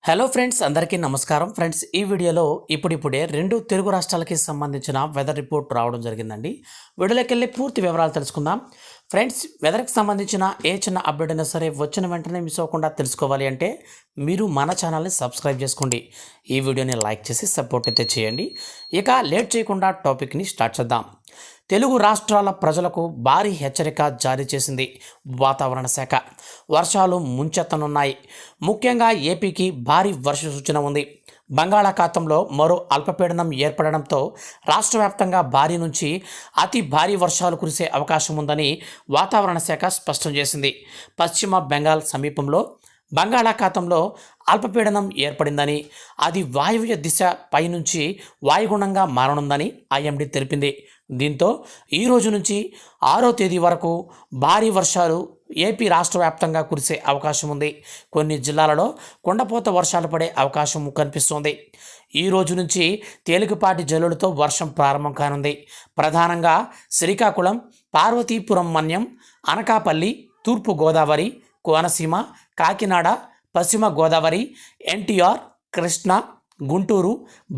Hello friends, అందరికీ నమస్కారం. Friends, ఈ వీడియోలో ఇప్పుడిప్పుడే రెండు తెలుగు రాష్ట్రాలకి సంబంధించిన వెదర్ రిపోర్ట్ రావడం జరిగిందండి. వీడియోలోకి వెళ్ళి పూర్తి వివరాలు తెలుసుకుందాం. ఫ్రెండ్స్, వెదర్కి సంబంధించిన ఏ చిన్న అప్డేట్ అయినా సరే వచ్చిన వెంటనే మిస్ అవ్వకుండా తెలుసుకోవాలి అంటే మీరు మన ఛానల్ని సబ్స్క్రైబ్ చేసుకోండి. ఈ వీడియోని లైక్ చేసి సపోర్ట్ అయితే చేయండి. ఇక లేట్ చేయకుండా టాపిక్ని స్టార్ట్ చేద్దాం. తెలుగు రాష్ట్రాల ప్రజలకు భారీ హెచ్చరిక జారీ చేసింది వాతావరణ శాఖ. వర్షాలు ముంచెత్తనున్నాయి. ముఖ్యంగా ఏపీకి భారీ వర్ష సూచన ఉంది. బంగాళాఖాతంలో మరో అల్పపీడనం ఏర్పడడంతో రాష్ట్ర వ్యాప్తంగా భారీ నుంచి అతి భారీ వర్షాలు కురిసే అవకాశం ఉందని వాతావరణ శాఖ స్పష్టం చేసింది. పశ్చిమ బెంగాల్ సమీపంలో బంగాళాఖాతంలో అల్పపీడనం ఏర్పడిందని, అది వాయువ్య దిశ పైనుంచి వాయుగుణంగా మారనుందని ఐఎండీ తెలిపింది. దీంతో ఈ రోజు నుంచి 6వ తేదీ వరకు భారీ వర్షాలు ఏపీ రాష్ట్ర వ్యాప్తంగా కురిసే అవకాశం ఉంది. కొన్ని జిల్లాలలో కుండపోత వర్షాలు పడే అవకాశం కనిపిస్తోంది. ఈ రోజు నుంచి తేలికపాటి జల్లులతో వర్షం ప్రారంభం కానుంది. ప్రధానంగా శ్రీకాకుళం, పార్వతీపురం మన్యం, అనకాపల్లి, తూర్పు గోదావరి, కోనసీమ, కాకినాడ, పశ్చిమ గోదావరి, ఎన్టీఆర్, కృష్ణా, గుంటూరు,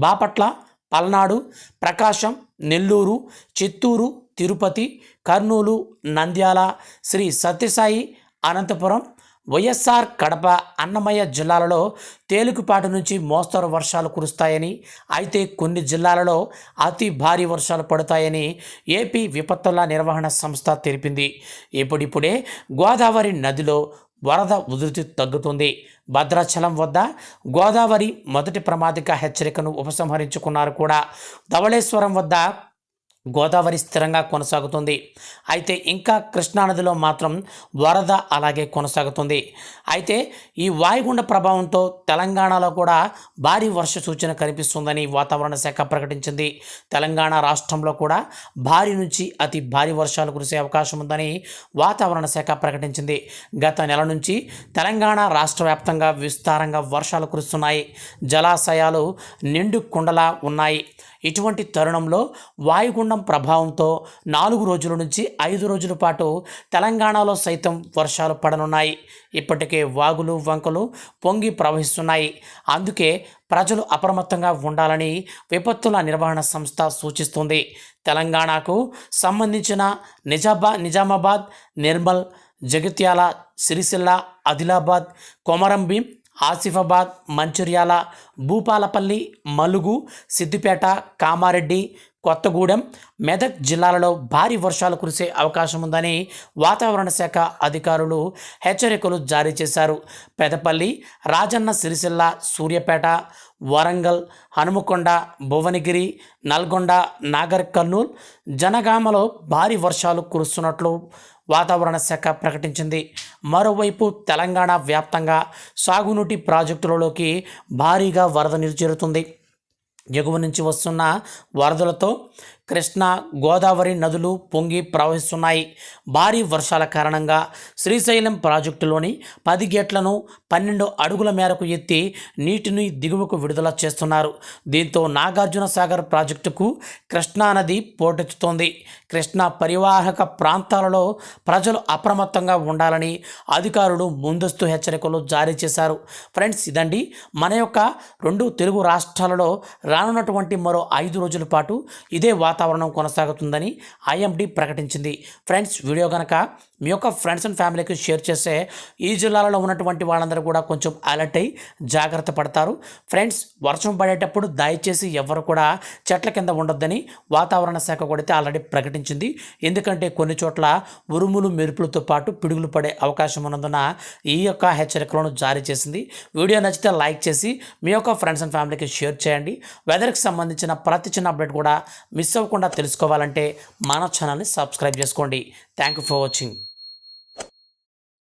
బాపట్ల, పల్నాడు, ప్రకాశం, నెల్లూరు, చిత్తూరు, తిరుపతి, కర్నూలు, నంద్యాల, శ్రీ సత్యసాయి, అనంతపురం, వైఎస్ఆర్ కడప, అన్నమయ్య జిల్లాలలో తేలికపాటి నుంచి మోస్తరు వర్షాలు కురుస్తాయని, అయితే కొన్ని జిల్లాలలో అతి భారీ వర్షాలు పడతాయని ఏపీ విపత్తుల నిర్వహణ సంస్థ తెలిపింది. ఇప్పుడిప్పుడే గోదావరి నదిలో వరద ఉధృతి తగ్గుతుంది. భద్రాచలం వద్ద గోదావరి మొదటి ప్రమాదిక హెచ్చరికను ఉపసంహరించుకున్నారు కూడా. ధవళేశ్వరం వద్ద గోదావరి స్థిరంగా కొనసాగుతుంది. అయితే ఇంకా కృష్ణానదిలో మాత్రం వరద అలాగే కొనసాగుతుంది. అయితే ఈ వాయుగుండ ప్రభావంతో తెలంగాణలో కూడా భారీ వర్ష సూచన కనిపిస్తుందని వాతావరణ శాఖ ప్రకటించింది. తెలంగాణ రాష్ట్రంలో కూడా భారీ నుంచి అతి భారీ వర్షాలు కురిసే అవకాశం ఉందని వాతావరణ శాఖ ప్రకటించింది. గత నెల నుంచి తెలంగాణ రాష్ట్ర వ్యాప్తంగా విస్తారంగా వర్షాలు కురుస్తున్నాయి. జలాశయాలు నిండు కుండలా ఉన్నాయి. ఇటువంటి తరుణంలో వాయుగుండం ప్రభావంతో 4 రోజుల నుంచి 5 రోజుల పాటు తెలంగాణలో సైతం వర్షాలు పడనున్నాయి. ఇప్పటికే వాగులు వంకలు పొంగి ప్రవహిస్తున్నాయి. అందుకే ప్రజలు అప్రమత్తంగా ఉండాలని విపత్తుల నిర్వహణ సంస్థ సూచిస్తుంది. తెలంగాణకు సంబంధించిన నిజామాబాద్, నిర్మల్, జగిత్యాల, సిరిసిల్ల, ఆదిలాబాద్, కొమరంభీం, ఆసిఫాబాద్, మంచిర్యాల, భూపాలపల్లి, మలుగు, సిద్దిపేట, కామారెడ్డి, కొత్తగూడెం, మెదక్ జిల్లాలలో భారీ వర్షాలు కురిసే అవకాశం ఉందని వాతావరణ శాఖ అధికారులు హెచ్చరికలు జారీ చేశారు. పెదపల్లి, రాజన్న సిరిసిల్ల, సూర్యాపేట, వరంగల్, హనుమకొండ, భువనగిరి, నల్గొండ, నాగర్ కర్నూల్, జనగామలో భారీ వర్షాలు కురుస్తున్నట్లు వాతావరణ శాఖ ప్రకటించింది. మరోవైపు తెలంగాణ వ్యాప్తంగా సాగునీటి ప్రాజెక్టులలోకి భారీగా వరద నీరు చేరుతుంది. ఎగువ నుంచి వస్తున్న వరదలతో కృష్ణా, గోదావరి నదులు పొంగి ప్రవహిస్తున్నాయి. భారీ వర్షాల కారణంగా శ్రీశైలం ప్రాజెక్టులోని 10 గేట్లను 12 అడుగుల మేరకు ఎత్తి నీటిని దిగువకు విడుదల చేస్తున్నారు. దీంతో నాగార్జున సాగర్ ప్రాజెక్టుకు కృష్ణానది పోటెత్తుతోంది. కృష్ణా పరివాహక ప్రాంతాలలో ప్రజలు అప్రమత్తంగా ఉండాలని అధికారులు ముందస్తు హెచ్చరికలు జారీ చేశారు. ఫ్రెండ్స్, ఇదండి మన యొక్క 2 తెలుగు రాష్ట్రాలలో రానున్నటువంటి మరో 5 రోజుల పాటు ఇదే వాతావరణం కొనసాగుతుందని ఐఎండీ ప్రకటించింది. ఫ్రెండ్స్, వీడియో కనుక మీ యొక్క ఫ్రెండ్స్ అండ్ ఫ్యామిలీకి షేర్ చేస్తే ఈ జిల్లాలలో ఉన్నటువంటి వాళ్ళందరూ కూడా కొంచెం అలర్ట్ అయ్యి జాగ్రత్త పడతారు. ఫ్రెండ్స్, వర్షం పడేటప్పుడు దయచేసి ఎవరు కూడా చెట్ల కింద ఉండొద్దని వాతావరణ శాఖ కూడా ఆల్రెడీ ప్రకటించింది. ఎందుకంటే కొన్ని చోట్ల ఉరుములు మెరుపులతో పాటు పిడుగులు పడే అవకాశం ఉన్నందున ఈ యొక్క హెచ్చరికలను జారీ చేసింది. వీడియో నచ్చితే లైక్ చేసి మీ యొక్క ఫ్రెండ్స్ అండ్ ఫ్యామిలీకి షేర్ చేయండి. వెదర్కి సంబంధించిన ప్రతి చిన్న అప్డేట్ కూడా మిస్ అవ్వకుండా తెలుసుకోవాలంటే మన ఛానల్ని సబ్స్క్రైబ్ చేసుకోండి. Thank you for watching.